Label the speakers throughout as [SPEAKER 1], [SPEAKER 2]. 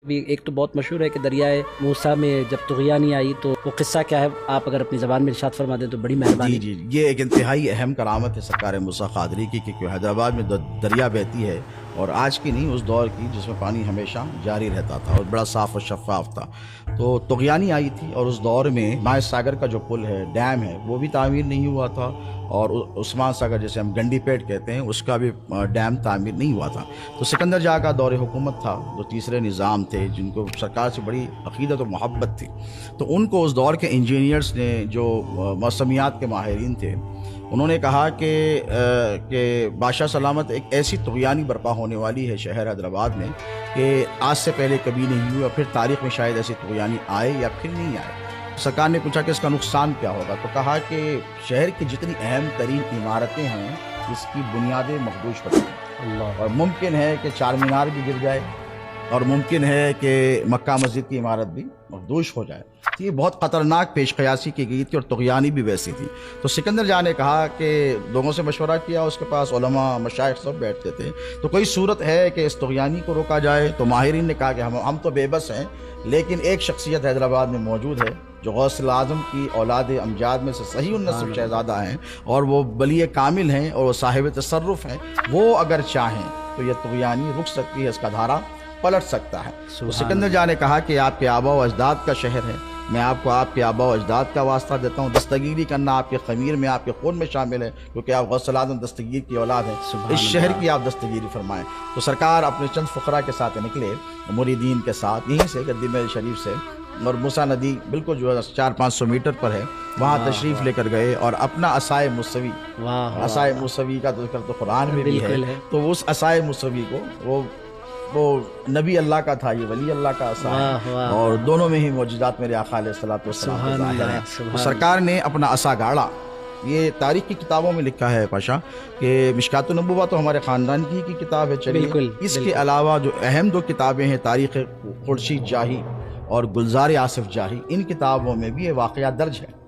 [SPEAKER 1] بھی ایک تو بہت مشہور ہے کہ دریائے موسیٰ میں جب طغیانی آئی تو وہ قصہ کیا ہے، آپ اگر اپنی زبان میں ارشاد فرما دیں تو بڑی مہربانی۔
[SPEAKER 2] جی یہ ایک انتہائی اہم کرامت ہے سرکار موسیٰ قادری کی کہ حیدرآباد میں دریا بہتی ہے، اور آج کی نہیں، اس دور کی، جس میں پانی ہمیشہ جاری رہتا تھا اور بڑا صاف و شفاف تھا۔ تو طغیانی آئی تھی اور اس دور میں مائع ساگر کا جو پل ہے، ڈیم ہے، وہ بھی تعمیر نہیں ہوا تھا، اور عثمان ساگر جیسے ہم گنڈی پیٹ کہتے ہیں، اس کا بھی ڈیم تعمیر نہیں ہوا تھا۔ تو سکندر جہاں کا دور حکومت تھا، جو تیسرے نظام تھے، جن کو سرکار سے بڑی عقیدت و محبت تھی، تو ان کو اس دور کے انجینئرز نے، جو موسمیات کے ماہرین تھے، انہوں نے کہا کہ بادشاہ سلامت ایک ایسی طغیانی برپا ہونے والی ہے شہر حیدرآباد میں کہ آج سے پہلے کبھی نہیں ہوئی، اور پھر تاریخ میں شاید ایسی طغیانی آئے یا پھر نہیں آئے۔ سرکار نے پوچھا کہ اس کا نقصان کیا ہوگا، تو کہا کہ شہر کی جتنی اہم ترین عمارتیں ہیں، اس کی بنیادیں مخدوش ہو جائیں، اور ممکن ہے کہ چار مینار بھی گر جائے، اور ممکن ہے کہ مکہ مسجد کی عمارت بھی مخدوش ہو جائے۔ یہ بہت خطرناک پیش قیاسی کی گئی تھی، اور طغیانی بھی ویسی تھی۔ تو سکندر جہاں نے کہا کہ لوگوں سے مشورہ کیا، اس کے پاس علماء مشائخ سب بیٹھتے تھے، تو کوئی صورت ہے کہ اس طغیانی کو روکا جائے؟ تو ماہرین نے کہا کہ ہم تو بے بس ہیں، لیکن ایک شخصیت حیدرآباد میں موجود ہے جو غوث اعظم کی اولاد امجاد میں سے صحیح النسب شہزادہ ہیں، اور وہ ولی کامل ہیں، اور وہ صاحب تصرف ہیں۔ وہ اگر چاہیں تو یہ طغیانی رک سکتی ہے، اس کا دھارا پلٹ سکتا ہے۔ تو سکندر جہاں نے کہا کہ آپ کے آباء و اجداد کا شہر ہے، میں آپ کو آپ کے آباء و اجداد کا واسطہ دیتا ہوں، دستگیری کرنا آپ کے خمیر میں، آپ کے خون میں شامل ہے، کیونکہ آپ غوث اعظم دستگیر کی اولاد ہیں، اس شہر کی آپ دستگیری فرمائیں۔ تو سرکار اپنے چند فقراء کے ساتھ نکلے، مریدین کے ساتھ، یہیں سے گدی محل شریف سے، اور موسیٰ ندی بالکل جو ہے 400-500 میٹر پر ہے، وہاں تشریف لے کر گئے، اور اپنا عصائے موسوی، عصائے موسوی کا ذکر تو قرآن میں بھی ہے، تو اس عصائے موسوی کو وہ نبی اللہ کا تھا، یہ ولی اللہ کا عصا ہے، اور دونوں میں ہی معجزات میرے آقا علیہ الصلوۃ والسلام ظاہر ہیں۔ تو سرکار نے اپنا عصا گاڑا۔ یہ تاریخ کی کتابوں میں لکھا ہے پاشا کہ مشکات النبوہ تو ہمارے خاندان کی کتاب ہے، چلیے اس کے علاوہ جو اہم دو کتابیں ہیں، تاریخ خورشید جاہی اور گلزار آصف جاہی، ان کتابوں میں بھی یہ واقعہ درج ہے۔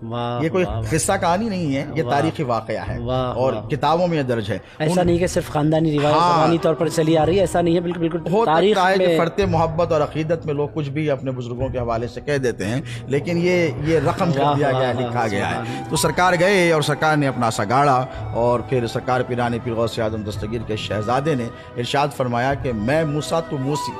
[SPEAKER 2] یہ کوئی قصہ کہانی نہیں ہے، یہ تاریخی واقعہ ہے، اور کتابوں میں یہ درج ہے۔
[SPEAKER 1] ایسا نہیں کہ صرف خاندانی روایت زبانی طور پر چلی آ رہی ہے، ایسا نہیں ہے، بالکل
[SPEAKER 2] تاریخ ہے کہ فرتے محبت اور عقیدت میں لوگ کچھ بھی اپنے بزرگوں کے حوالے سے کہہ دیتے ہیں، لیکن یہ رقم کر دیا گیا ہے، لکھا گیا ہے۔ تو سرکار گئے، اور سرکار نے اپنا عصا گاڑا، اور پھر سرکار پیران پیر غوث اعظم دستگیر کے شہزادے نے ارشاد فرمایا کہ میں موسیٰ تو موسی،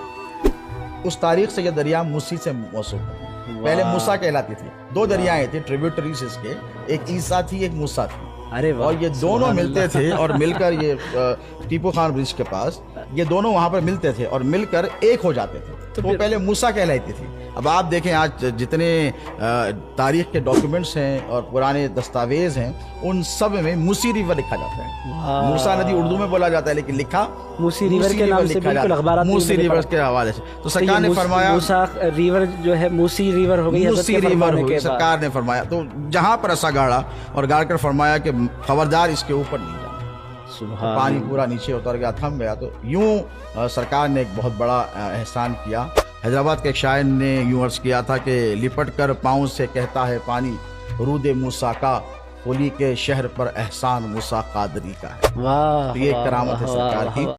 [SPEAKER 2] اس تاریخ سے یہ دریا موسی سے موصوف ہے۔ پہلے موسیٰ کہلاتی تھی، دو دریائیں تھے ٹریبیوٹریز اس کے، ایک عیسیٰ تھی، ایک موسیٰ تھی، اور یہ دونوں ملتے تھے، اور مل کر یہ ٹیپو خان برج کے پاس یہ دونوں وہاں پر ملتے تھے، اور مل کر ایک ہو جاتے تھے، تو وہ پہلے موسیٰ کہلاتی تھی۔ اب آپ دیکھیں آج جتنے تاریخ کے ڈاکیومنٹس ہیں اور پرانے دستاویز ہیں، ان سب میں موسی ریور لکھا جاتا ہے۔ موسیٰ ندی اردو میں بولا جاتا ہے، لیکن لکھا موسی ریور کے نام سے، بالکل اخبارات موسی ریور کے حوالے سے۔ تو سرکار نے فرمایا موسیٰ ریور جو ہے موسی ریور ہو گئی، موسی ریور ہو گئی، سرکار نے فرمایا۔ تو جہاں پر عصا گاڑا، اور گاڑ کر فرمایا کہ خبردار اس کے اوپر نہیں جانا، پانی پورا نیچے اتر گیا، تھم گیا۔ تو یوں سرکار نے ایک بہت بڑا احسان کیا۔ حیدرآباد کے ایک شاعر نے یوں عرض کیا تھا کہ لپٹ کر پاؤں سے کہتا ہے پانی، رود موسیٰ کا، ہولی کے شہر پر احسان موسیٰ قادری کا ہے۔ تو یہ کرامت ہے سرکار کی۔